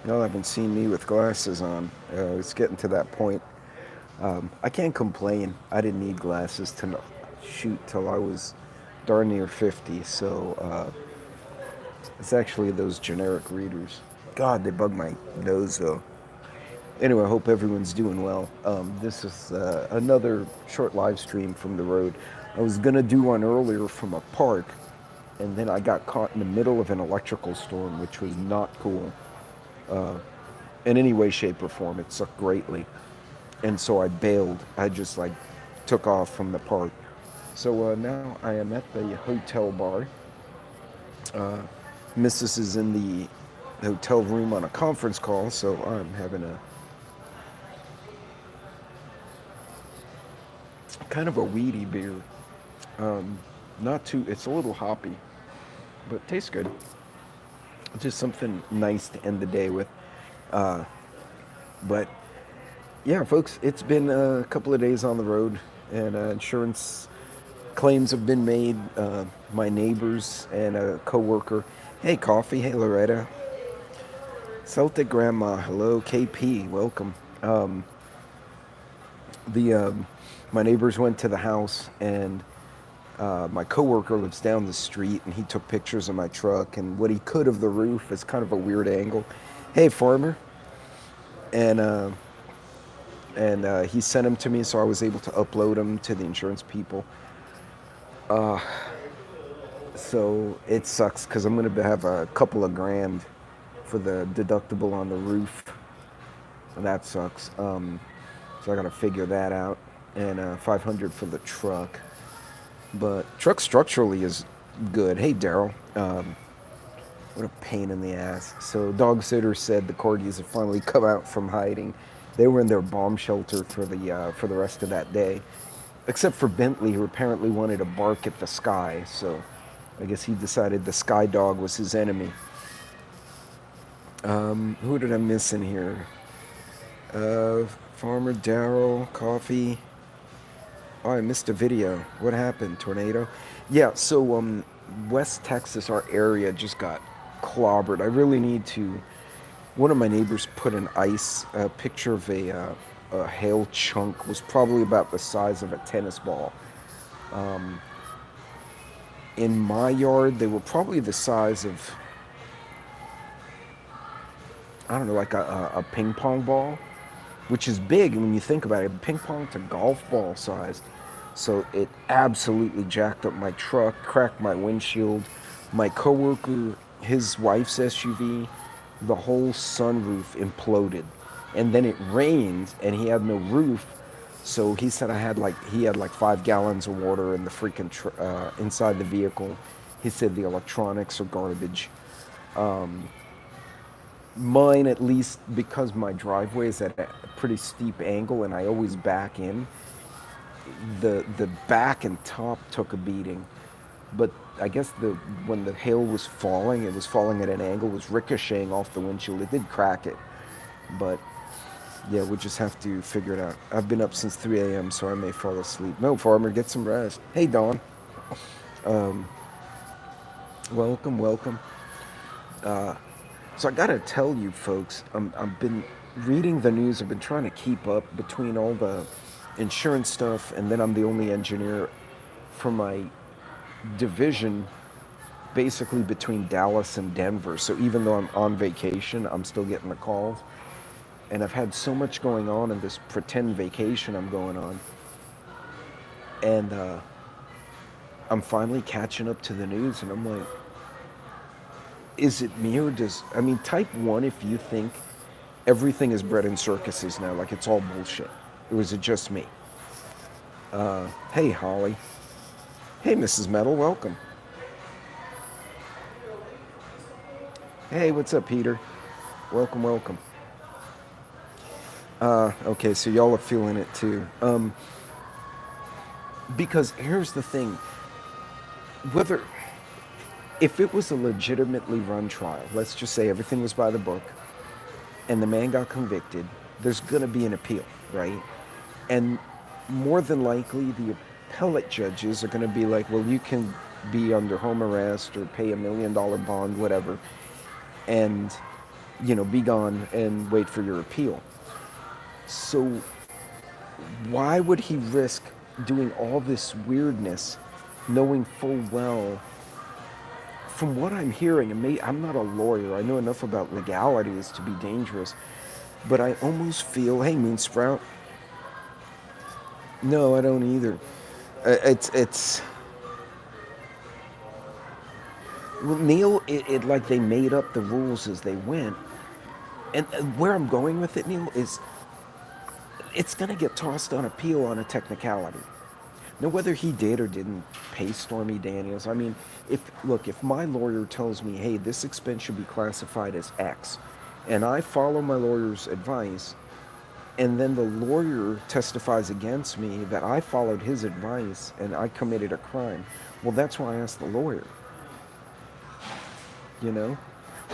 Y'all haven't seen me with glasses on. It's getting to that point. I can't complain. I didn't need glasses to shoot till I was darn near 50. So it's actually those generic readers. God, they bug my nose though. Anyway, I hope everyone's doing well. This is another short live stream from the road. I was gonna do one earlier from a park, and then I got caught in the middle of an electrical storm, which was not cool in any way, shape, or form. It sucked greatly, and so I bailed. I just like took off from the park. So now I am at the hotel bar. Mrs. is in the hotel room on a conference call, so I'm having a kind of a weedy beer. Not too, it's a little hoppy, but tastes good. Just something nice to end the day with. But yeah, folks, it's been a couple of days on the road, and insurance claims have been made. My neighbors and a coworker. Hey, Coffee. Hey, Loretta. Celtic Grandma. Hello, KP. Welcome. The My neighbors went to the house, and my coworker lives down the street, and he took pictures of my truck and what he could of the roof. Is kind of a weird angle. Hey, farmer, and he sent them to me, so I was able to upload them to the insurance people. So it sucks because I'm gonna have a couple of grand for the deductible on the roof, and that sucks. So I gotta figure that out, and 500 for the truck. But truck structurally is good. Hey, Daryl. What a pain in the ass. So dog sitter said the corgis have finally come out from hiding. They were in their bomb shelter for the rest of that day, except for Bentley, who apparently wanted to bark at the sky. So I guess he decided the sky dog was his enemy. Who did I miss in here? Farmer Daryl, Coffee. Oh, I missed a video. What happened? Tornado? Yeah, so West Texas, our area just got clobbered. I really need to. One of my neighbors put an ice picture of a hail chunk, was probably about the size of a tennis ball. In my yard, they were probably the size of, I don't know, like a ping pong ball, which is big when you think about it. Ping pong to golf ball size. So it absolutely jacked up my truck, cracked my windshield. My coworker, his wife's SUV, the whole sunroof imploded. And then it rained, and he had no roof. So he said he had like 5 gallons of water in the freaking inside the vehicle. He said the electronics are garbage. Mine, at least, because my driveway is at a pretty steep angle and I always back in, the back and top took a beating. But I guess when the hail was falling, it was falling at an angle, it was ricocheting off the windshield. It did crack it, but yeah, we just have to figure it out. I've been up since 3 a.m., so I may fall asleep. No, farmer, get some rest. Hey, Dawn. Welcome, welcome. So I gotta tell you, folks, I've been reading the news. I've been trying to keep up between all the insurance stuff, and then I'm the only engineer for my division, basically between Dallas and Denver. So even though I'm on vacation, I'm still getting the calls. And I've had so much going on in this pretend vacation I'm going on. And I'm finally catching up to the news, and I'm like, is it me, or I mean, type one if you think everything is bread and circuses now, like it's all bullshit. Or is it just me? Hey, Holly. Hey, Mrs. Metal, welcome. Hey, what's up, Peter? Welcome, welcome. Okay, so y'all are feeling it too. Because here's the thing. Whether, if it was a legitimately run trial, let's just say everything was by the book, and the man got convicted, there's going to be an appeal, right? And more than likely, the appellate judges are going to be like, well, you can be under home arrest or pay $1 million bond, whatever. And be gone and wait for your appeal. So why would he risk doing all this weirdness, knowing full well, from what I'm hearing, and I'm not a lawyer, I know enough about legalities to be dangerous, but I almost feel, hey, Moon Sprout, no, I don't either. It's well, Neil, it like they made up the rules as they went, and where I'm going with it, Neil, is it's going to get tossed on appeal on a technicality. Now, whether he did or didn't pay Stormy Daniels, I mean, if my lawyer tells me, hey, this expense should be classified as X, and I follow my lawyer's advice, and then the lawyer testifies against me that I followed his advice and I committed a crime, well, that's why I asked the lawyer. You know,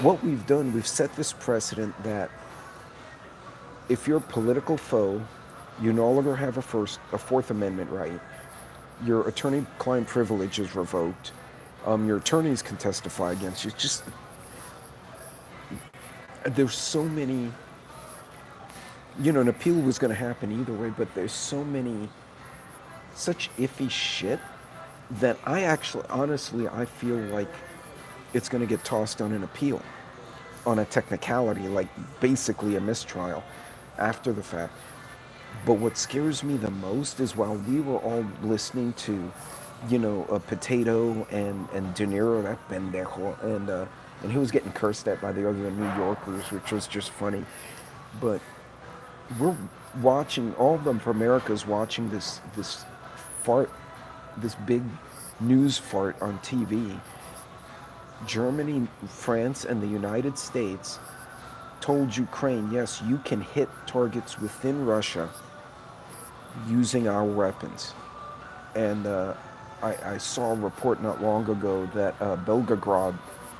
what we've done, we've set this precedent that if you're a political foe, you no longer have a Fourth Amendment right. Your attorney-client privilege is revoked. Your attorneys can testify against you. It's just there's so many. An appeal was going to happen either way, but there's such iffy shit that honestly, I feel like it's going to get tossed on an appeal, on a technicality, like basically a mistrial after the fact. But what scares me the most is while we were all listening to, a Potato and De Niro, that pendejo, and he was getting cursed at by the other New Yorkers, which was just funny. But we're watching, all of them from America's watching this fart, this big news fart on TV. Germany, France, and the United States told Ukraine, yes, you can hit targets within Russia using our weapons. And I saw a report not long ago that Belgorod,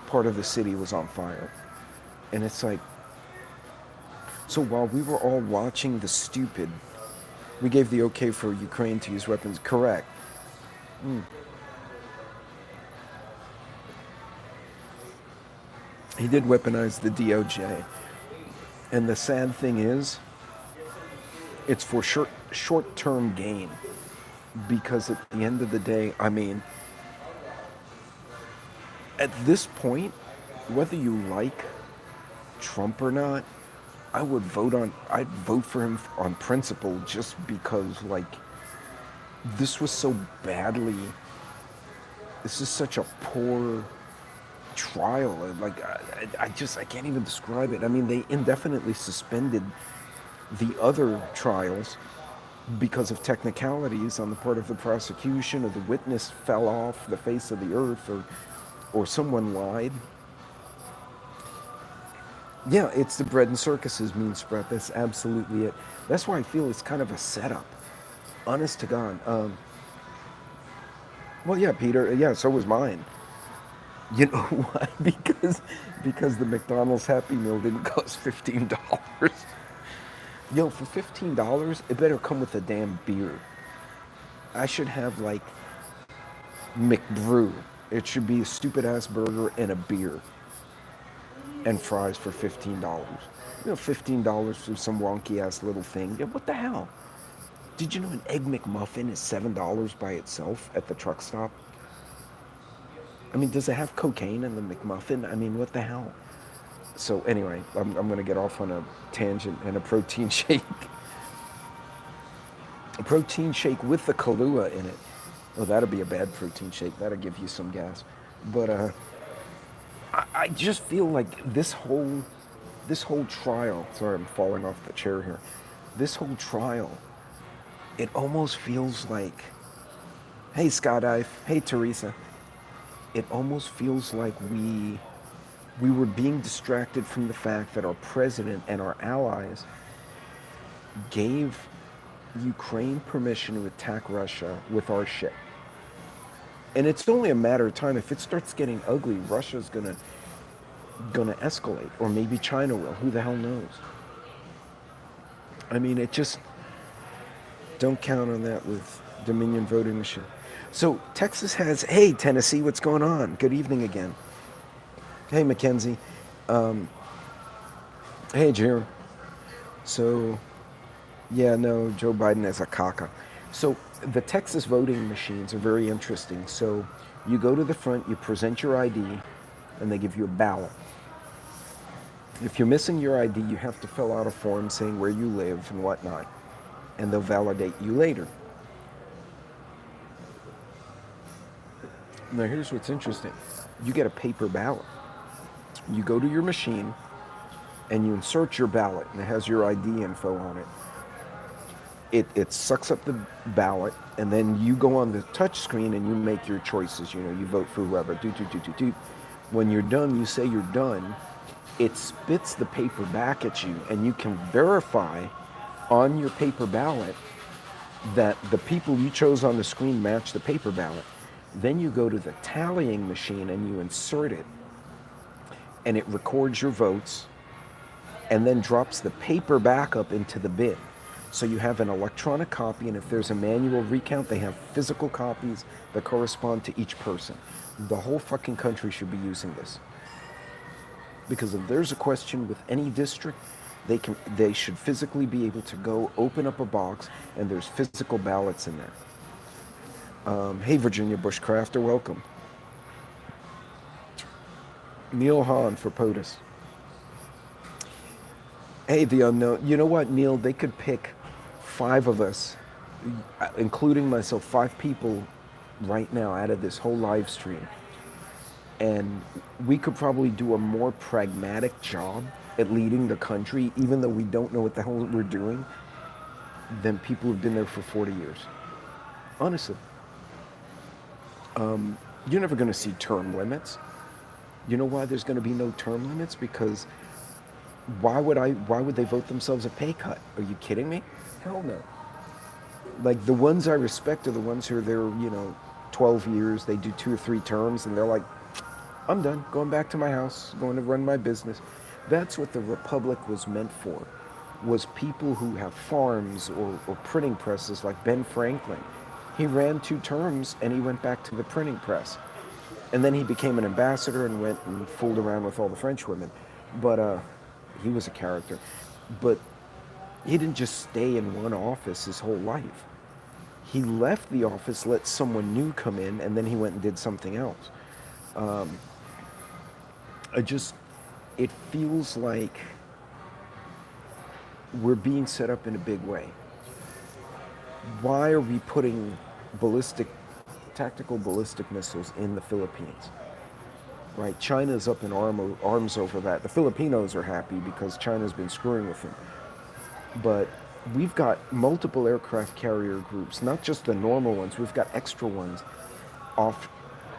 part of the city, was on fire. And it's like, so while we were all watching the stupid, we gave the okay for Ukraine to use weapons. Correct. He did weaponize the DOJ. And the sad thing is, it's for short-term gain. Because at the end of the day, I mean, at this point, whether you like Trump or not, I'd vote for him on principle just because, like, this was so badly, this is such a poor trial. Like, I can't even describe it. I mean, they indefinitely suspended the other trials because of technicalities on the part of the prosecution, or the witness fell off the face of the earth, or someone lied. Yeah, it's the bread and circuses, Moon Sprout. That's absolutely it. That's why I feel it's kind of a setup. Honest to God. Well, yeah, Peter. Yeah, so was mine. You know why? Because the McDonald's Happy Meal didn't cost $15. Yo, for $15, it better come with a damn beer. I should have like McBrew. It should be a stupid ass burger and a beer and fries for $15. $15 for some wonky ass little thing. Yeah, what the hell? Did you know an Egg McMuffin is $7 by itself at the truck stop? I mean, does it have cocaine in the McMuffin? I mean, what the hell? So anyway, I'm going to get off on a tangent and a protein shake. A protein shake with the Kahlua in it. Oh, that'll be a bad protein shake. That'll give you some gas. But I just feel like this whole trial, sorry, I'm falling off the chair here. This whole trial, it almost feels like, hey, Skydive, hey, Teresa. It almost feels like we were being distracted from the fact that our president and our allies gave Ukraine permission to attack Russia with our ship. And it's only a matter of time. If it starts getting ugly, Russia's gonna escalate, or maybe China will. Who the hell knows? I mean, it just, don't count on that with Dominion voting machine. So Texas has, hey, Tennessee, what's going on? Good evening again. Hey, Mackenzie. Hey, Jerry. So, yeah, no, Joe Biden is a caca. So, the Texas voting machines are very interesting. So, you go to the front, you present your ID, and they give you a ballot. If you're missing your ID, you have to fill out a form saying where you live and whatnot, and they'll validate you later. Now, here's what's interesting: you get a paper ballot. You go to your machine and you insert your ballot, and it has your ID info on it. It sucks up the ballot, and then you go on the touch screen and you make your choices. You know, you vote for whoever. Do. When you're done, you say you're done. It spits the paper back at you, and you can verify on your paper ballot that the people you chose on the screen match the paper ballot. Then you go to the tallying machine and you insert it, and it records your votes and then drops the paper backup into the bin. So you have an electronic copy, and if there's a manual recount, they have physical copies that correspond to each person. The whole fucking country should be using this. Because if there's a question with any district, they should physically be able to go open up a box, and there's physical ballots in there. Hey, Virginia Bushcrafter, welcome. Neil Hahn for POTUS. Hey, the unknown. You know what, Neil? They could pick 5 of us, including myself, 5 people right now out of this whole live stream. And we could probably do a more pragmatic job at leading the country, even though we don't know what the hell we're doing, than people who've been there for 40 years. Honestly. You're never going to see term limits. You know why there's going to be no term limits? Because why would they vote themselves a pay cut? Are you kidding me? Hell no. Like, the ones I respect are the ones who are there, 12 years, they do 2 or 3 terms, and they're like, I'm done, going back to my house, going to run my business. That's what the Republic was meant for, was people who have farms or printing presses like Ben Franklin. He ran 2 terms and he went back to the printing press. And then he became an ambassador and went and fooled around with all the French women. But he was a character. But he didn't just stay in one office his whole life. He left the office, let someone new come in, and then he went and did something else. It feels like we're being set up in a big way. Why are we putting tactical ballistic missiles in the Philippines? Right, China's up in arms over that. The Filipinos are happy because China's been screwing with them. But we've got multiple aircraft carrier groups, not just the normal ones. We've got extra ones off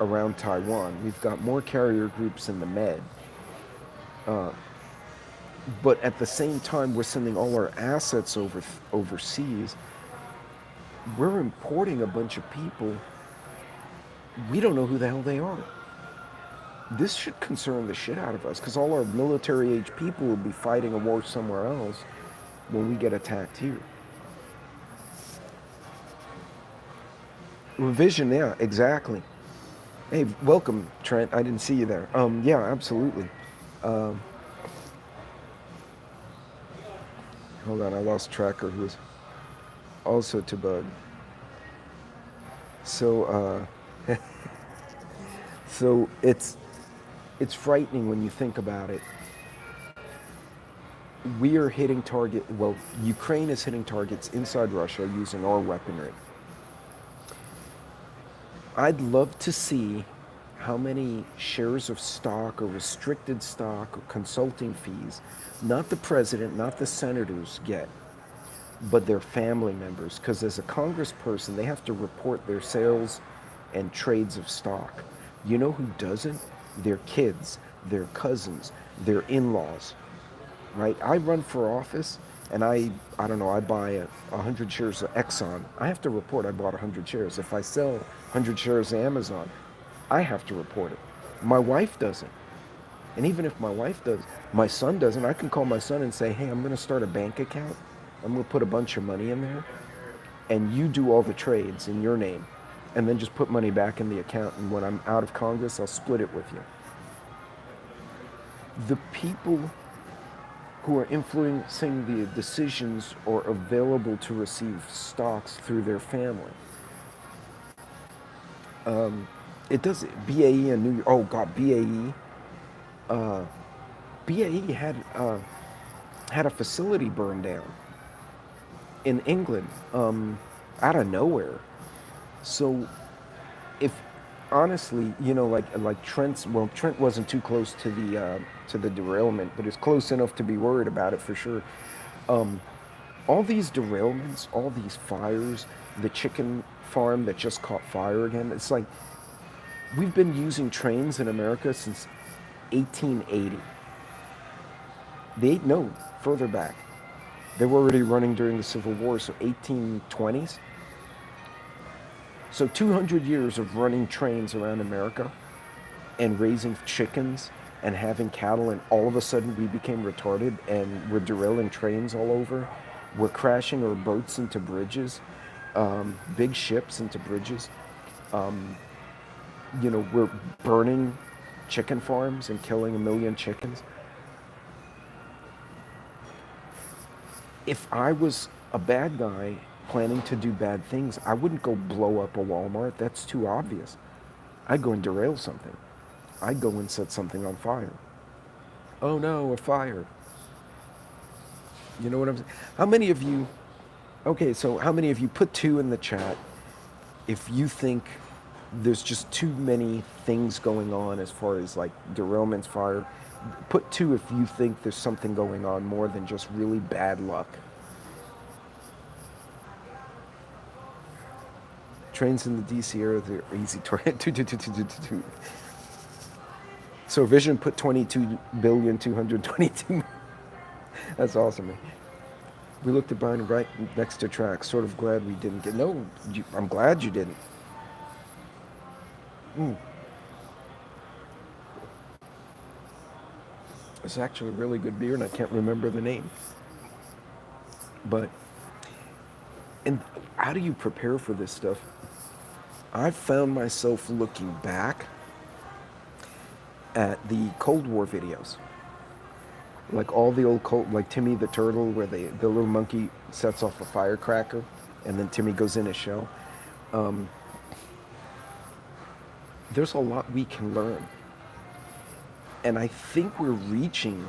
around Taiwan. We've got more carrier groups in the Med. But at the same time, we're sending all our assets overseas. We're importing a bunch of people. We don't know who the hell they are. This should concern the shit out of us, because all our military-age people will be fighting a war somewhere else when we get attacked here. Revision, yeah, exactly. Hey, welcome, Trent. I didn't see you there. Yeah, absolutely. Hold on, I lost track of who was also to bug. So, so it's frightening when you think about it. We are hitting Ukraine is hitting targets inside Russia using our weaponry. I'd love to see how many shares of stock or restricted stock or consulting fees, not the president, not the senators get, but their family members. Because as a congressperson, they have to report their sales and trades of stock. You know who doesn't? Their kids, their cousins, their in-laws, right? I run for office, and I don't know, I buy 100 shares of Exxon. I have to report I bought 100 shares. If I sell 100 shares of Amazon, I have to report it. My wife doesn't. And even if my wife does, my son doesn't. I can call my son and say, hey, I'm going to start a bank account. I'm going to put a bunch of money in there, and you do all the trades in your name, and then just put money back in the account. And when I'm out of Congress, I'll split it with you. The people who are influencing the decisions or available to receive stocks through their family. It does BAE in New York. Oh God, BAE. BAE had a facility burned down in England, out of nowhere. So if honestly, like Trent wasn't too close to the derailment, but it's close enough to be worried about it for sure. All these derailments, all these fires, the chicken farm that just caught fire again. It's like we've been using trains in America since 1880. No, further back. They were already running during the Civil War, so 1820s. So 200 years of running trains around America and raising chickens and having cattle, and all of a sudden we became retarded and we're derailing trains all over. We're crashing our boats into bridges, big ships into bridges. We're burning chicken farms and killing a million chickens. If I was a bad guy planning to do bad things, I wouldn't go blow up a Walmart. That's too obvious. I'd go and derail something. I'd go and set something on fire. Oh no, a fire. You know what I'm saying? How many of you, okay, so how many of you put two in the chat if you think there's just too many things going on as far as like derailments, fire? Put two if you think there's something going on more than just really bad luck. Trains in the DC area, they're easy to. So Vision put 22,222,000,000. That's awesome, man. We looked at buying right next to tracks. Sort of glad we didn't get. No, I'm glad you didn't. It's actually a really good beer, and I can't remember the name. But, and how do you prepare for this stuff? I've found myself looking back at the Cold War videos. Like all the old Cold, like Timmy the Turtle, where the little monkey sets off a firecracker, and then Timmy goes in his shell. There's a lot we can learn. And I think we're reaching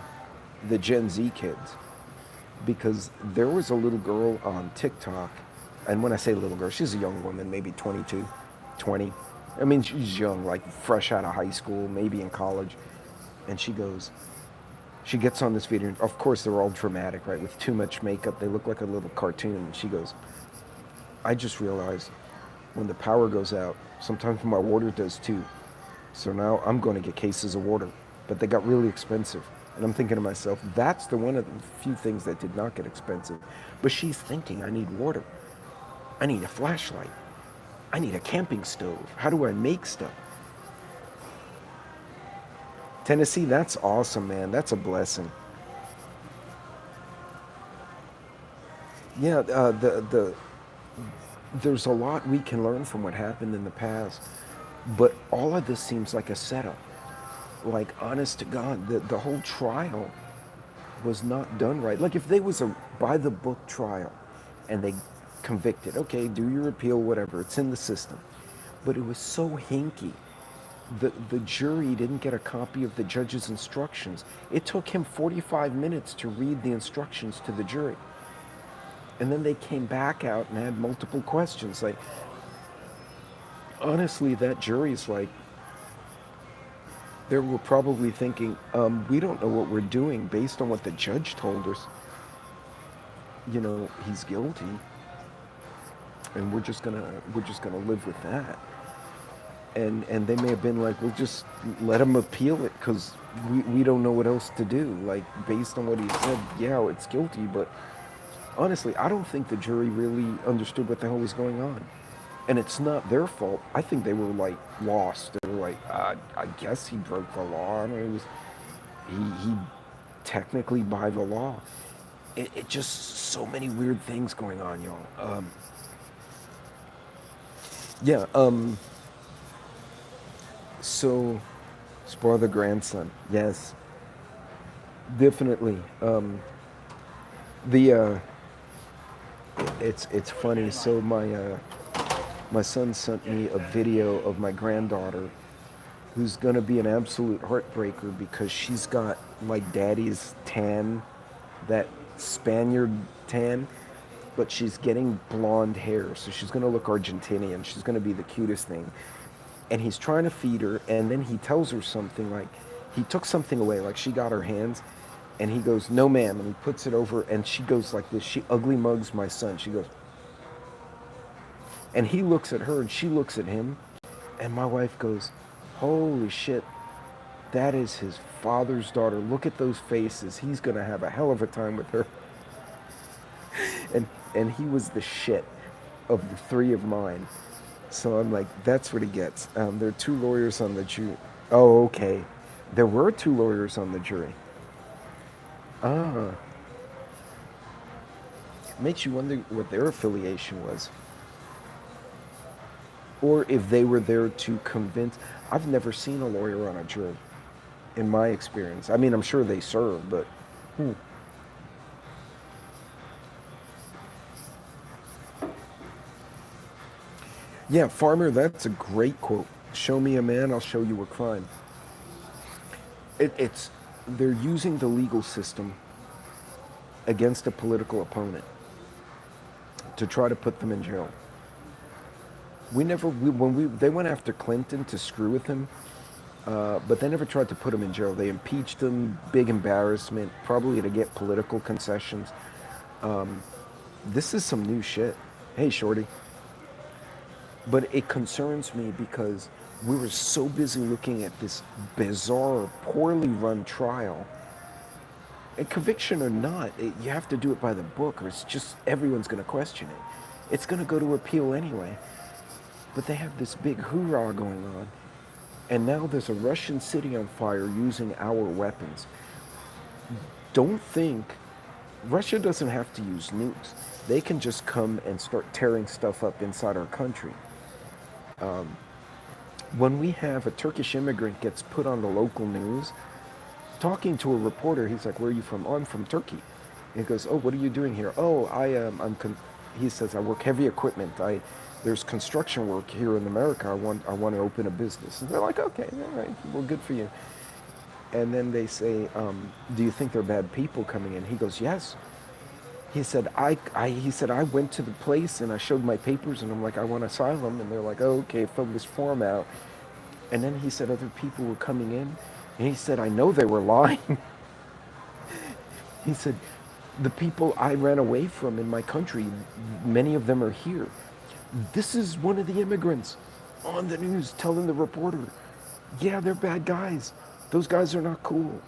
the Gen Z kids, because there was a little girl on TikTok, and when I say little girl, she's a young woman, maybe 22, 20. I mean, she's young, like fresh out of high school, maybe in college. And she gets on this video, and of course they're all dramatic, right? With too much makeup, they look like a little cartoon. And she goes, I just realized when the power goes out, sometimes my water does too. So now I'm going to get cases of water, but they got really expensive. And I'm thinking to myself, that's the one of the few things that did not get expensive. But she's thinking, I need water. I need a flashlight. I need a camping stove. How do I make stuff? Tennessee, that's awesome, man. That's a blessing. Yeah, there's a lot we can learn from what happened in the past, but all of this seems like a setup. Like, honest to God, the whole trial was not done right. Like, if there was a by the book trial and they convicted, okay, do your appeal, whatever, it's in the system. But it was so hinky. The jury didn't get a copy of the judge's instructions. It took him 45 minutes to read the instructions to the jury. And then they came back out and had multiple questions. Like, honestly, that jury's like, they were probably thinking, we don't know what we're doing based on what the judge told us. He's guilty, and we're just gonna live with that. And they may have been like, we'll just let him appeal it because we don't know what else to do. Like, based on what he said, yeah, it's guilty, but honestly, I don't think the jury really understood what the hell was going on. And it's not their fault. I think they were like lost. They were like, I guess he broke the law. And it was he technically by the law. It just so many weird things going on, y'all. Yeah. So, spoil the grandson. Yes. Definitely. The it's funny. So my son sent me a video of my granddaughter, who's gonna be an absolute heartbreaker because she's got like daddy's tan, that Spaniard tan, but she's getting blonde hair, so she's gonna look Argentinian. She's gonna be the cutest thing. And he's trying to feed her, and then he tells her something like he took something away, like she got her hands, and he goes, "No, ma'am," and he puts it over, and she goes like this. She ugly mugs my son. She goes, and he looks at her, and she looks at him, and my wife goes, "Holy shit, that is his father's daughter. Look at those faces. He's gonna have a hell of a time with her." And he was the shit of the three of mine. So I'm like, that's what he gets. There are two lawyers on the jury. Oh, okay. There were two lawyers on the jury. Ah, makes you wonder what their affiliation was, or if they were there to convince. I've never seen a lawyer on a jury, in my experience. I mean, I'm sure they serve, but yeah, Farmer, that's a great quote. Show me a man, I'll show you a crime. It's they're using the legal system against a political opponent to try to put them in jail. We never we, when we they went after Clinton to screw with him, but they never tried to put him in jail. They impeached him, big embarrassment, probably to get political concessions. This is some new shit. Hey, Shorty. But it concerns me because we were so busy looking at this bizarre, poorly run trial. And conviction or not, you have to do it by the book, or it's just everyone's going to question it. It's going to go to appeal anyway. But they have this big hoorah going on. And now there's a Russian city on fire using our weapons. Don't think Russia doesn't have to use nukes. They can just come and start tearing stuff up inside our country. When we have a Turkish immigrant gets put on the local news, talking to a reporter, he's like, "Where are you from?" "Oh, I'm from Turkey." And he goes, "Oh, what are you doing here?" "Oh, he says, "I work heavy equipment. There's construction work here in America. I want to open a business." And they're like, "Okay, all right, well, good for you." And then they say, "Do you think they're bad people coming in?" He goes, "Yes." He said, I went to the place and I showed my papers and I'm like, "I want asylum." And they're like, "Oh, okay, fill this form out." And then he said other people were coming in, and he said, "I know they were lying." He said, "The people I ran away from in my country, many of them are here." This is one of the immigrants on the news telling the reporter, "Yeah, they're bad guys. Those guys are not cool."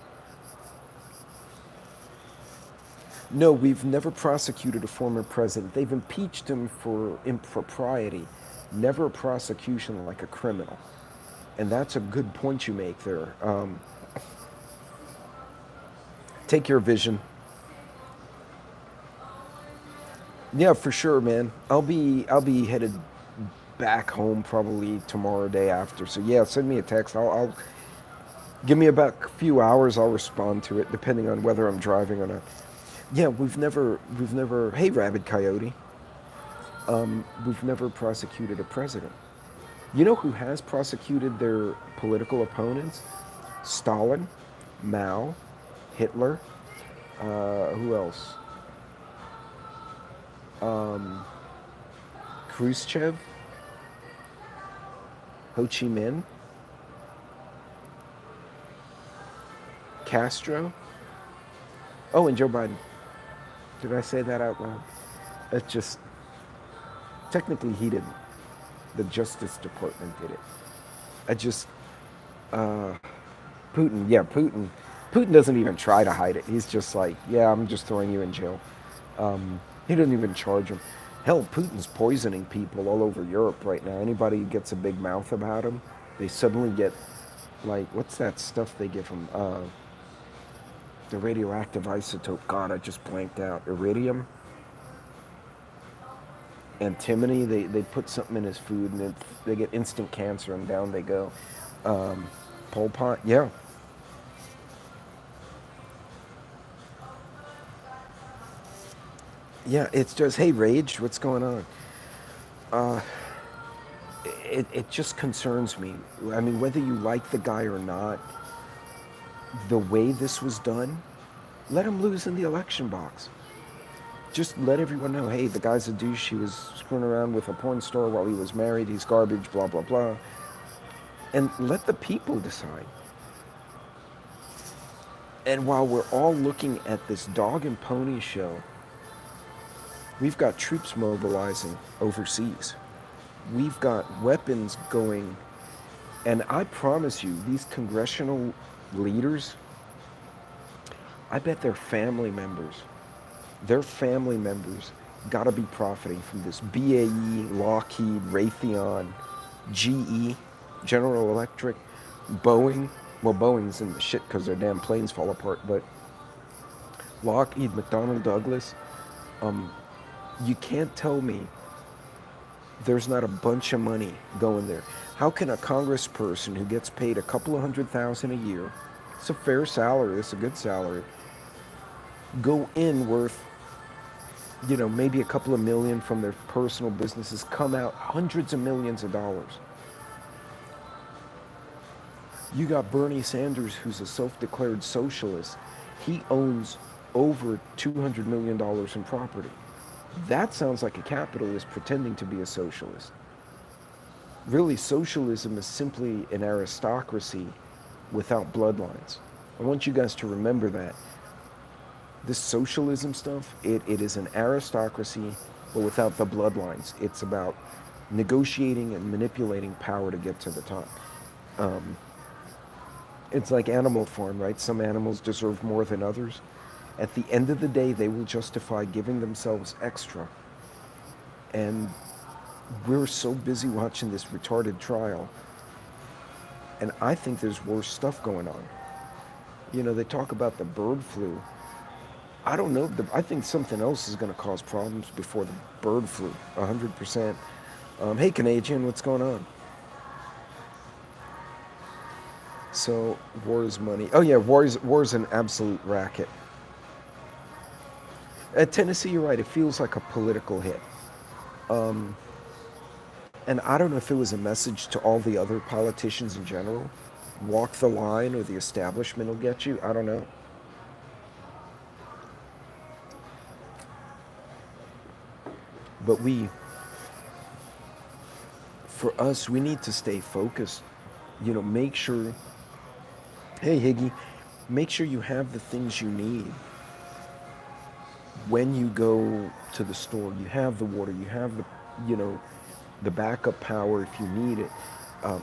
No, we've never prosecuted a former president. They've impeached him for impropriety, never a prosecution like a criminal. And that's a good point you make there. Take your vision. Yeah, for sure, man. I'll be headed back home probably tomorrow, day after. So yeah, send me a text. I'll give me about a few hours. I'll respond to it, depending on whether I'm driving or not. Yeah, we've never. Hey, rabid coyote. We've never prosecuted a president. You know who has prosecuted their political opponents? Stalin, Mao, Hitler. Who else? Khrushchev, Ho Chi Minh, Castro. Oh, and Joe Biden. Did I say that out loud? It's just technically he didn't. The Justice Department did it. I just Putin. Yeah, Putin. Putin doesn't even try to hide it. He's just like, "Yeah, I'm just throwing you in jail." He doesn't even charge him. Hell, Putin's poisoning people all over Europe right now. Anybody who gets a big mouth about him, they suddenly get like, what's that stuff they give him? The radioactive isotope. God, I just blanked out. Iridium, antimony. They put something in his food and they get instant cancer and down they go. Pol Pot. Yeah, Yeah, it's just, hey, Rage, what's going on? It just concerns me. I mean, whether you like the guy or not, the way this was done, let him lose in the election box. Just let everyone know, hey, the guy's a douche. He was screwing around with a porn star while he was married. He's garbage, blah, blah, blah. And let the people decide. And while we're all looking at this dog and pony show, we've got troops mobilizing overseas. We've got weapons going. And I promise you, these congressional leaders, I bet their family members got to be profiting from this. BAE, Lockheed, Raytheon, GE, General Electric, Boeing. Well, Boeing's in the shit because their damn planes fall apart, but Lockheed, McDonnell Douglas, you can't tell me there's not a bunch of money going there. How can a congressperson who gets paid a couple of $100,000 a year, it's a fair salary, it's a good salary, go in worth, maybe a couple of million from their personal businesses, come out hundreds of millions of dollars? You got Bernie Sanders, who's a self-declared socialist. He owns over $200 million in property. That sounds like a capitalist pretending to be a socialist. Really, socialism is simply an aristocracy without bloodlines. I want you guys to remember that. This socialism stuff, it is an aristocracy, but without the bloodlines. It's about negotiating and manipulating power to get to the top. It's like Animal Farm, right? Some animals deserve more than others. At the end of the day, they will justify giving themselves extra. And we're so busy watching this retarded trial. And I think there's worse stuff going on. They talk about the bird flu. I don't know. I think something else is going to cause problems before the bird flu, 100%. Hey, Canadian, what's going on? So, war is money. Oh, yeah, war's an absolute racket. At Tennessee, you're right. It feels like a political hit. And I don't know if it was a message to all the other politicians in general. Walk the line or the establishment will get you. I don't know. But for us, we need to stay focused. Make sure, hey, Higgy, make sure you have the things you need when you go to the store. You have the water, you have the backup power if you need it.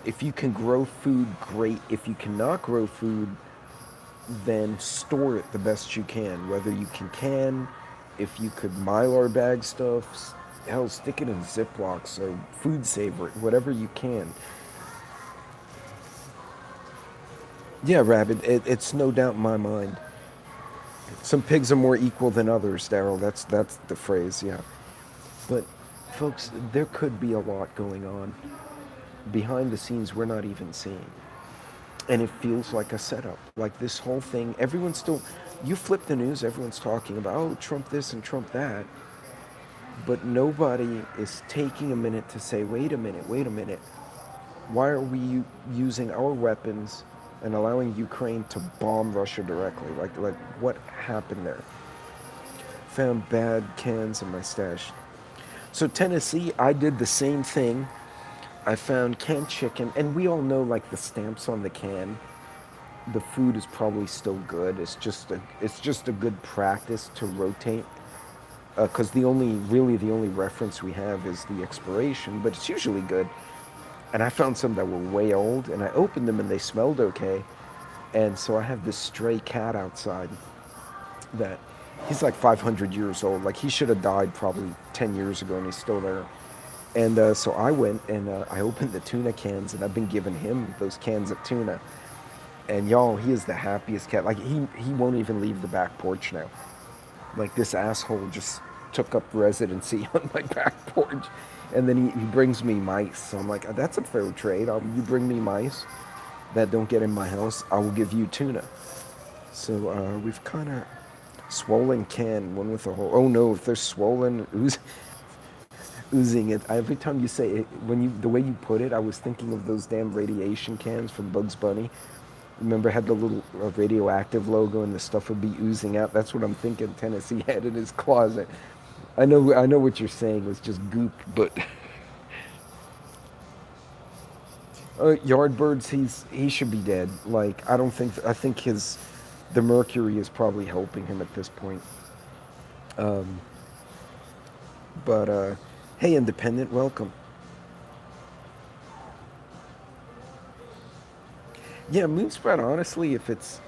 If you can grow food, great. If you cannot grow food, then store it the best you can. Whether you can, if you could Mylar bag stuff, hell, stick it in Ziplocs or food saver it, whatever you can. Yeah, Rabbit, it's no doubt in my mind. Some pigs are more equal than others, Daryl. That's the phrase, yeah. But, folks, there could be a lot going on behind the scenes we're not even seeing. And it feels like a setup. Like this whole thing, everyone's still, you flip the news, everyone's talking about, oh, Trump this and Trump that. But nobody is taking a minute to say, wait a minute. Why are we using our weapons and allowing Ukraine to bomb Russia directly? Like what happened there? Found bad cans in my stash. So Tennessee, I did the same thing. I found canned chicken, and we all know like the stamps on the can. The food is probably still good. It's just a good practice to rotate, because the only reference we have is the expiration, but it's usually good. And I found some that were way old, and I opened them and they smelled okay. And so I have this stray cat outside that he's like 500 years old. Like he should have died probably 10 years ago, and he's still there. And so I went and I opened the tuna cans, and I've been giving him those cans of tuna. And y'all, he is the happiest cat. Like he won't even leave the back porch now. Like this asshole just took up residency on my back porch. And then he brings me mice. So I'm like, that's a fair trade. You bring me mice that don't get in my house, I will give you tuna. So we've kind of Swollen can, one with a hole. Oh no, if they're swollen, oozing it. Every time you say it, the way you put it, I was thinking of those damn radiation cans from Bugs Bunny. Remember, had the little radioactive logo, and the stuff would be oozing out. That's what I'm thinking. Tennessee had in his closet. I know what you're saying was just goop, but Yardbirds, he should be dead. Like I think the mercury is probably helping him at this point. Um, but hey, Independent, welcome. Yeah, moon spread. Honestly, if it's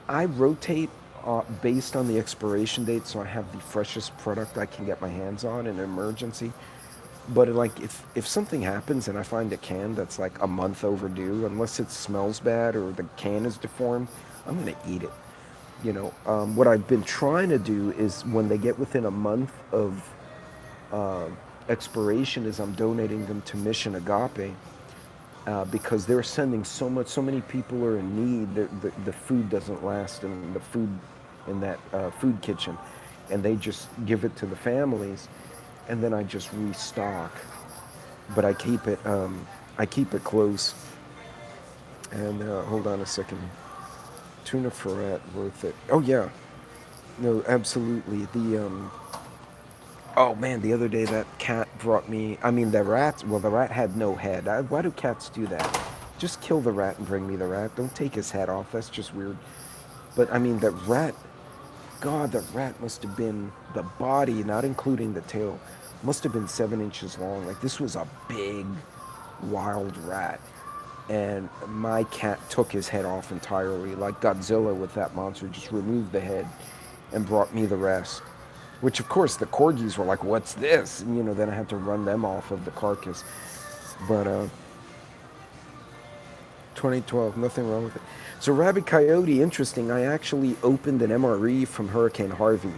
I rotate based on the expiration date, so I have the freshest product I can get my hands on in an emergency. But like, if something happens and I find a can that's like a month overdue, unless it smells bad or the can is deformed, I'm gonna eat it. What I've been trying to do is when they get within a month of uh, expiration, is I'm donating them to Mission Agape, because they're sending so many people are in need. The food doesn't last in the food in that food kitchen, and they just give it to the families, and then I just restock. But I keep it close. And hold on a second. Tuna ferret, worth it. Oh yeah, no, absolutely. Oh man, the other day that cat brought me. I mean, the rat. Well, the rat had no head. Why do cats do that? Just kill the rat and bring me the rat. Don't take his head off. That's just weird. But I mean, the rat. God, the rat must have been the body, not including the tail, must have been 7 inches long. Like this was a big, wild rat. And my cat took his head off entirely, like Godzilla with that monster. Just removed the head and brought me the rest. Which, of course, the corgis were like, "What's this?" And then I had to run them off of the carcass. But 2012, nothing wrong with it. So Rabid Coyote, interesting. I actually opened an MRE from Hurricane Harvey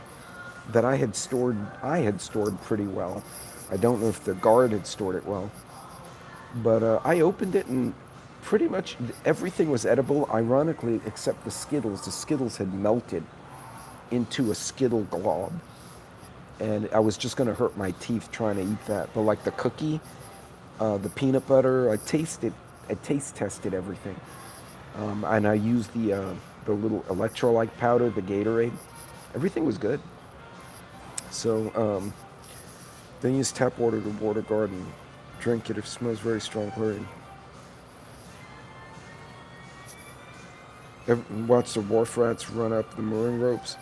that I had stored. I had stored pretty well. I don't know if the guard had stored it well, but I opened it and pretty much everything was edible. Ironically, except the Skittles. The Skittles had melted into a Skittle glob, and I was just gonna hurt my teeth trying to eat that. But like the cookie, the peanut butter, I taste tested everything, and I used the little electrolyte powder, the Gatorade. Everything was good. So then use tap water to water garden. Drink it if it smells very strong chlorine. Watch the wharf rats run up the mooring ropes.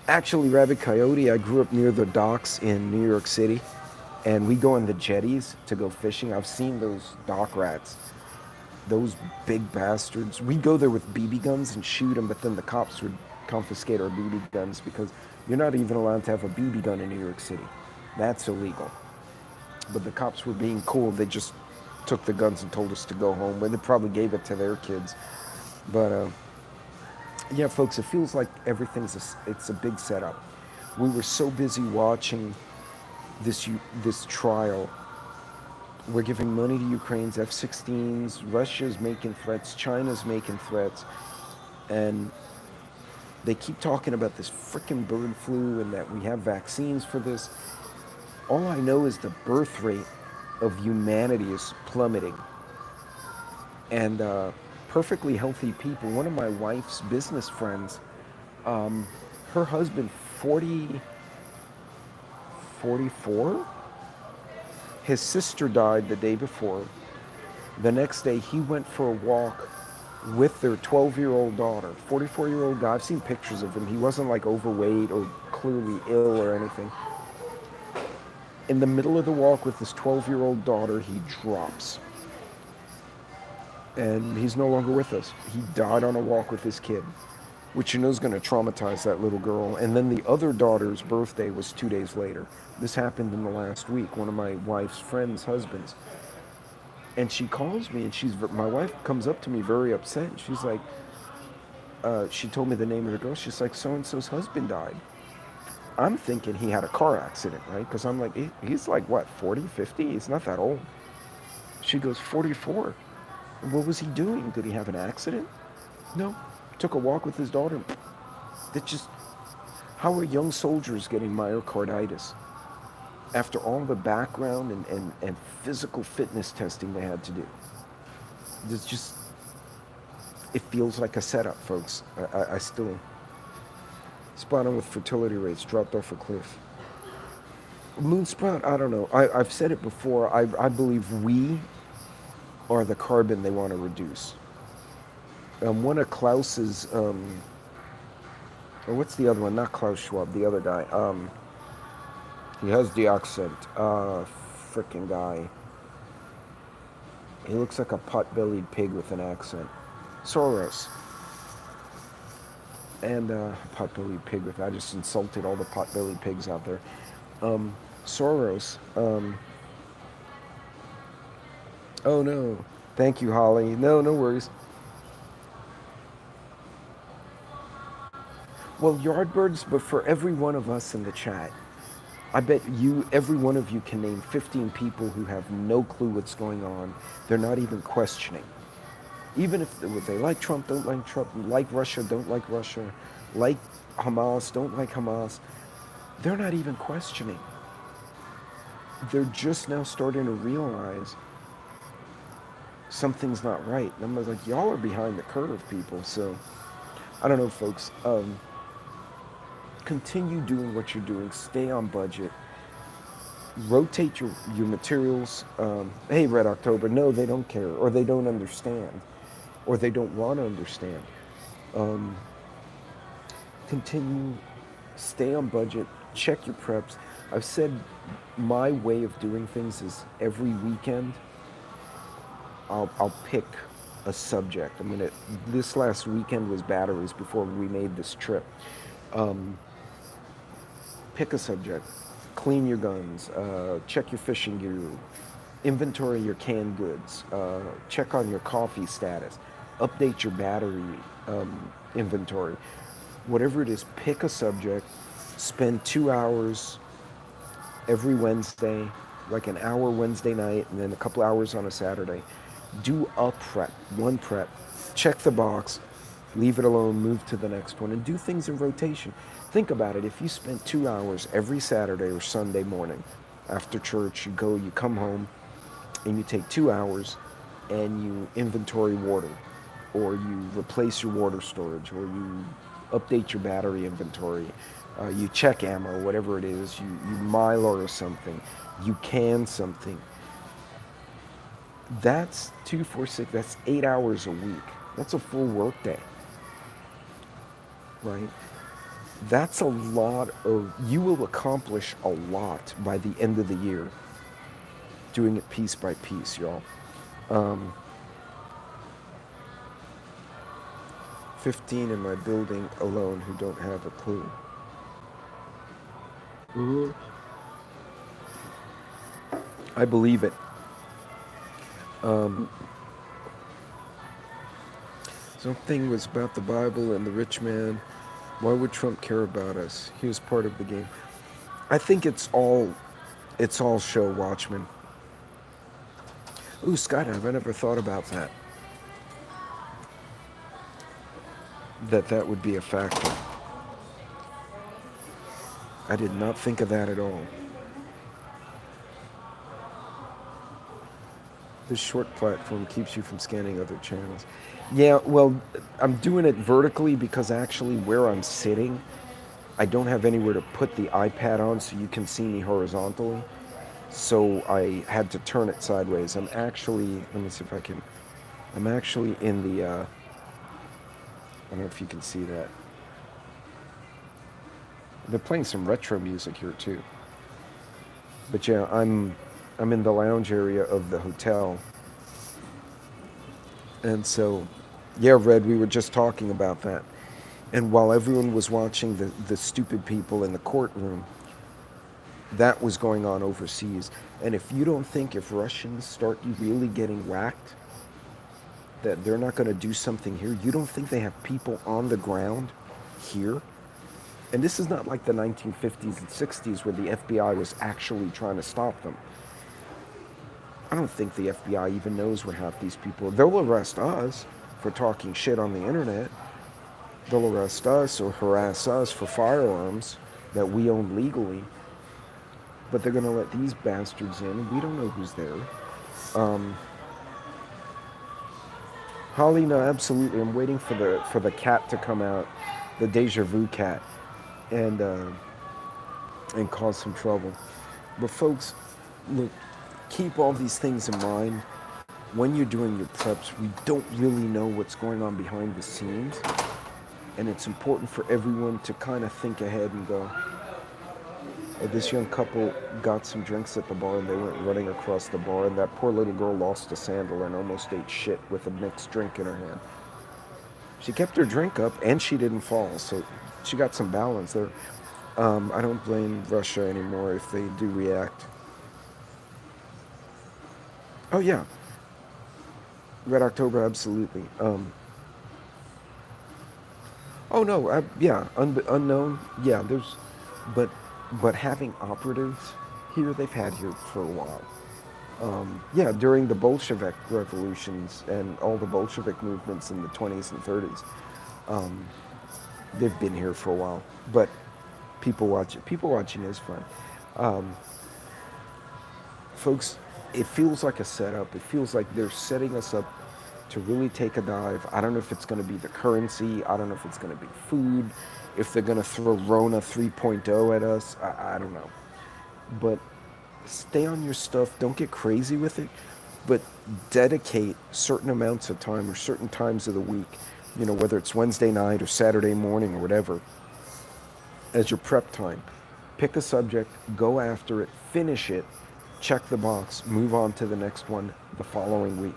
Actually, Rabbit Coyote, I grew up near the docks in New York City, and we go on the jetties to go fishing. I've seen those dock rats, those big bastards. We'd go there with BB guns and shoot them, but then the cops would confiscate our BB guns because you're not even allowed to have a BB gun in New York City. That's illegal. But the cops were being cool. They just took the guns and told us to go home. Well, they probably gave it to their kids. But yeah, folks, it feels like it's a big setup. We were so busy watching this trial. We're giving money to Ukraine's F-16s. Russia's making threats. China's making threats, and they keep talking about this frickin' bird flu and that we have vaccines for this. All I know is the birth rate of humanity is plummeting, and perfectly healthy people. One of my wife's business friends, her husband, 44. His sister died the day before. The next day, he went for a walk with their 12-year-old daughter. 44-year-old guy. I've seen pictures of him. He wasn't like overweight or clearly ill or anything. In the middle of the walk with his 12-year-old daughter, he drops. And he's no longer with us. He died on a walk with his kid, which you know is going to traumatize that little girl. And then the other daughter's birthday was 2 days later. This happened in the last week, one of my wife's friends' husbands. And she calls me, and my wife comes up to me very upset. And she's like, she told me the name of the girl. She's like, so-and-so's husband died. I'm thinking he had a car accident, right? Because I'm like, he's like, what, 40, 50? He's not that old. She goes, 44. What was he doing? Did he have an accident? No. Took a walk with his daughter. That just How are young soldiers getting myocarditis after all the background and physical fitness testing they had to do? It's just, it feels like a setup, folks. I still, spot on with fertility rates, dropped off a cliff. Moonsprout, I don't know. I've said it before. I believe we are the carbon they want to reduce. One of Klaus's, or what's the other one? Not Klaus Schwab, the other guy. He has the accent. Frickin' guy. He looks like a pot-bellied pig with an accent. Soros. And pot-bellied pig with, I just insulted all the pot-bellied pigs out there. Soros. Oh no. Thank you, Holly. No worries. Well, Yardbirds, but for every one of us in the chat, I bet you, every one of you can name 15 people who have no clue what's going on. They're not even questioning. Even if they like Trump, don't like Russia, don't like Russia, like Hamas, don't like Hamas, they're not even questioning. They're just now starting to realize something's not right. And I'm like, y'all are behind the curve, people. So, I don't know, folks. Continue doing what you're doing. Stay on budget. Rotate your materials. Hey, Red October. No, they don't care, or they don't understand, or they don't want to understand. Continue. Stay on budget. Check your preps. I've said my way of doing things is every weekend I'll pick a subject. This last weekend was batteries before we made this trip. Pick a subject, clean your guns, check your fishing gear, inventory your canned goods, check on your coffee status, update your battery inventory. Whatever it is, pick a subject, spend 2 hours every Wednesday, like an hour Wednesday night, and then a couple hours on a Saturday. Do a prep, one prep, check the box, leave it alone, move to the next one, and do things in rotation. Think about it. If you spent 2 hours every Saturday or Sunday morning after church, you come home, and you take 2 hours and you inventory water, or you replace your water storage, or you update your battery inventory, you check ammo, whatever it is, you Mylar something, you can something. That's 2, 4, 6, that's 8 hours a week. That's a full work day, right? That's a lot of, you will accomplish a lot by the end of the year, doing it piece by piece, y'all. 15 in my building alone who don't have a clue. I believe it. Something was about the Bible and the rich man. Why would Trump care about us? He was part of the game. I think it's all show, Watchmen. Ooh, skydive, I never thought about that. That would be a factor. I did not think of that at all. This short platform keeps you from scanning other channels. Yeah, well, I'm doing it vertically because actually where I'm sitting, I don't have anywhere to put the iPad on so you can see me horizontally. So I had to turn it sideways. I'm actually, let me see if I can, I'm actually in the, I don't know if you can see that. They're playing some retro music here too. But yeah, I'm in the lounge area of the hotel. And so, yeah, Red, we were just talking about that. And while everyone was watching the stupid people in the courtroom, that was going on overseas. And if you don't think if Russians start really getting whacked, that they're not going to do something here, you don't think they have people on the ground here? And this is not like the 1950s and 60s where the FBI was actually trying to stop them. I don't think the FBI even knows what half these people... They'll arrest us for talking shit on the internet. They'll arrest us or harass us for firearms that we own legally, but they're going to let these bastards in, and we don't know who's there. Um, Holly, no, absolutely. I'm waiting for the cat to come out, the deja vu cat, and cause some trouble. But folks, look, keep all these things in mind. When you're doing your preps, we don't really know what's going on behind the scenes, and it's important for everyone to kind of think ahead and go, this young couple got some drinks at the bar and they went running across the bar, and that poor little girl lost a sandal and almost ate shit with a mixed drink in her hand. She kept her drink up and she didn't fall, so she got some balance there. I don't blame Russia anymore if they do react. Oh yeah, Red October, absolutely. Oh no, yeah, unknown. Yeah, but but having operatives here, they've had here for a while. Yeah, during the Bolshevik revolutions and all the Bolshevik movements in the 20s and 30s, um, they've been here for a while. But people watching is fun. Um, Folks, it feels like a setup. It feels like they're setting us up to really take a dive. I don't know if it's going to be the currency. I don't know if it's going to be food. If they're going to throw Rona 3.0 at us, I don't know. But stay on your stuff. Don't get crazy with it. But dedicate certain amounts of time or certain times of the week, whether it's Wednesday night or Saturday morning or whatever, as your prep time. Pick a subject, go after it, finish it, check the box, move on to the next one the following week.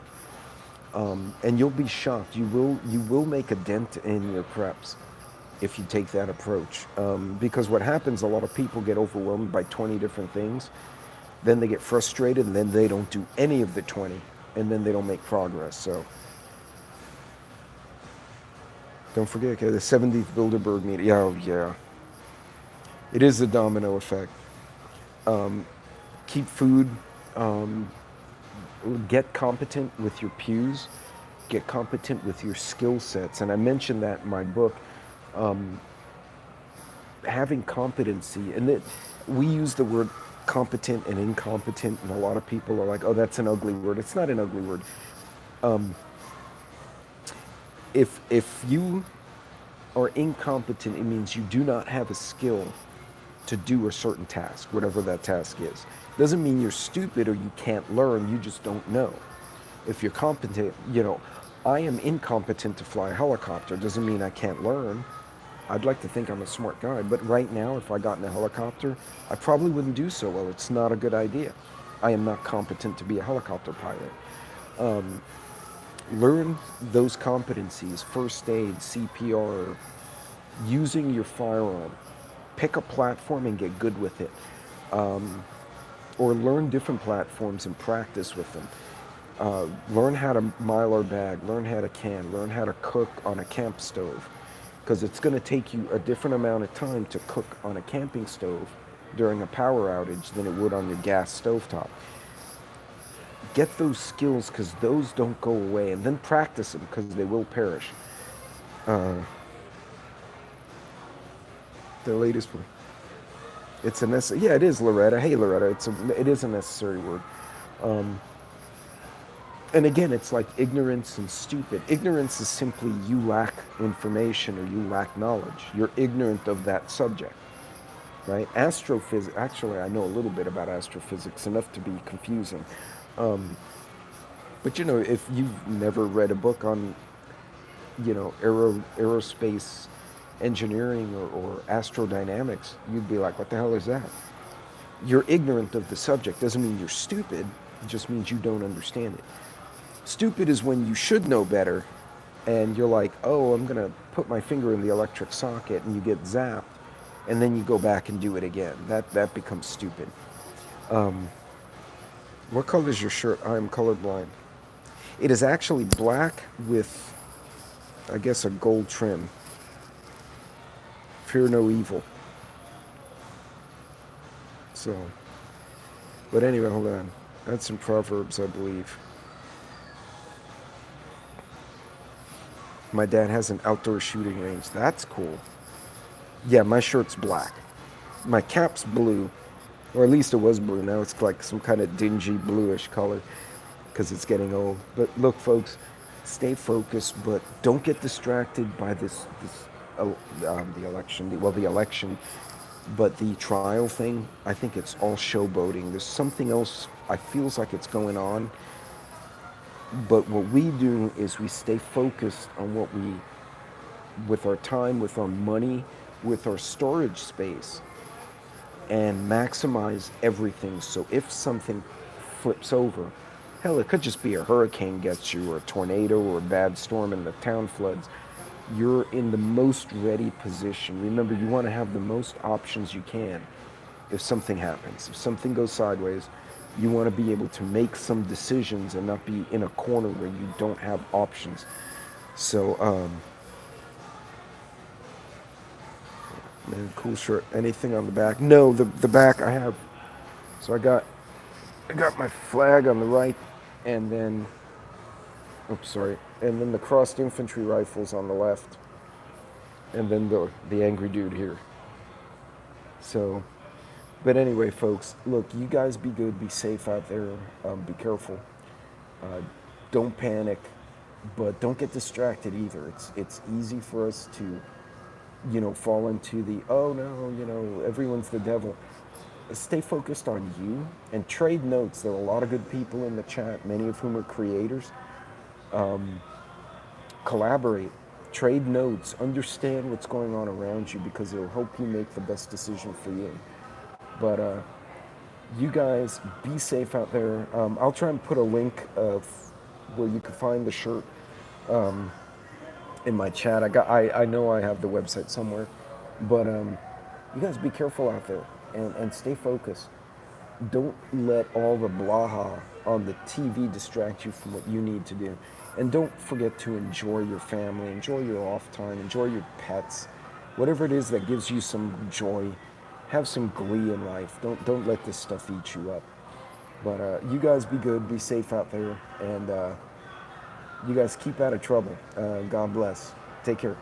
And you'll be shocked. You will make a dent in your preps if you take that approach. Because what happens, a lot of people get overwhelmed by 20 different things. Then they get frustrated, and then they don't do any of the 20, and then they don't make progress. So don't forget, okay, the 70th Bilderberg meeting. Yeah, oh, yeah. It is a domino effect. Keep food. Um, get competent with your pews. Get competent with your skill sets. And I mentioned that in my book. Having competency, and that we use the word competent and incompetent, and a lot of people are like, oh, that's an ugly word. It's not an ugly word. If you are incompetent, it means you do not have a skill to do a certain task, whatever that task is. Doesn't mean you're stupid or you can't learn, you just don't know. If you're competent, I am incompetent to fly a helicopter. Doesn't mean I can't learn. I'd like to think I'm a smart guy, but right now, if I got in a helicopter, I probably wouldn't do so well. It's not a good idea. I am not competent to be a helicopter pilot. Learn those competencies, first aid, CPR, using your firearm. Pick a platform and get good with it. Or learn different platforms and practice with them. Learn how to Mylar bag, learn how to can, learn how to cook on a camp stove. Because it's going to take you a different amount of time to cook on a camping stove during a power outage than it would on your gas stovetop. Get those skills, because those don't go away, and then practice them, because they will perish. The latest one. It's a necessary. Yeah, it is, Loretta. Hey, Loretta. It is a necessary word. And again, it's like ignorance and stupid. Ignorance is simply you lack information or you lack knowledge. You're ignorant of that subject, right? Astrophysics. Actually, I know a little bit about astrophysics, enough to be confusing. But if you've never read a book on, aerospace engineering or astrodynamics, you'd be like, what the hell is that? You're ignorant of the subject. Doesn't mean you're stupid. It just means you don't understand it. Stupid is when you should know better and you're like, oh, I'm going to put my finger in the electric socket, and you get zapped, and then you go back and do it again. That becomes stupid. What color is your shirt? I am colorblind. It is actually black with, I guess, a gold trim. Fear no evil. So, but anyway, hold on. That's in Proverbs, I believe. My dad has an outdoor shooting range. That's cool. Yeah, my shirt's black. My cap's blue, or at least it was blue. Now it's like some kind of dingy bluish color because it's getting old. But look, folks, stay focused, but don't get distracted by the election. The election, but the trial thing. I think it's all showboating. There's something else. I feels like it's going on. But what we do is we stay focused on what we, with our time, with our money, with our storage space, and maximize everything. So if something flips over, hell, it could just be a hurricane gets you, or a tornado, or a bad storm and the town floods. You're in the most ready position. Remember, you want to have the most options you can if something happens. If something goes sideways, you want to be able to make some decisions and not be in a corner where you don't have options. So, man, cool shirt. Anything on the back? No, the back I have. So I got my flag on the right, and then, oops, sorry, and then the crossed infantry rifles on the left, and then the angry dude here. So, but anyway, folks, look, you guys be good, be safe out there, be careful, uh, don't panic, but don't get distracted either. It's easy for us to, fall into the, oh no, everyone's the devil. Stay focused on you and trade notes. There are a lot of good people in the chat, many of whom are creators. Collaborate, trade notes, understand what's going on around you, because it'll help you make the best decision for you. But you guys be safe out there. I'll try and put a link of where you can find the shirt in my chat. I know I have the website somewhere, but you guys be careful out there, and stay focused. Don't let all the blaha on the TV distract you from what you need to do. And don't forget to enjoy your family, enjoy your off time, enjoy your pets, whatever it is that gives you some joy. Have some glee in life. Don't let this stuff eat you up. But you guys be good, be safe out there, and you guys keep out of trouble. God bless. Take care.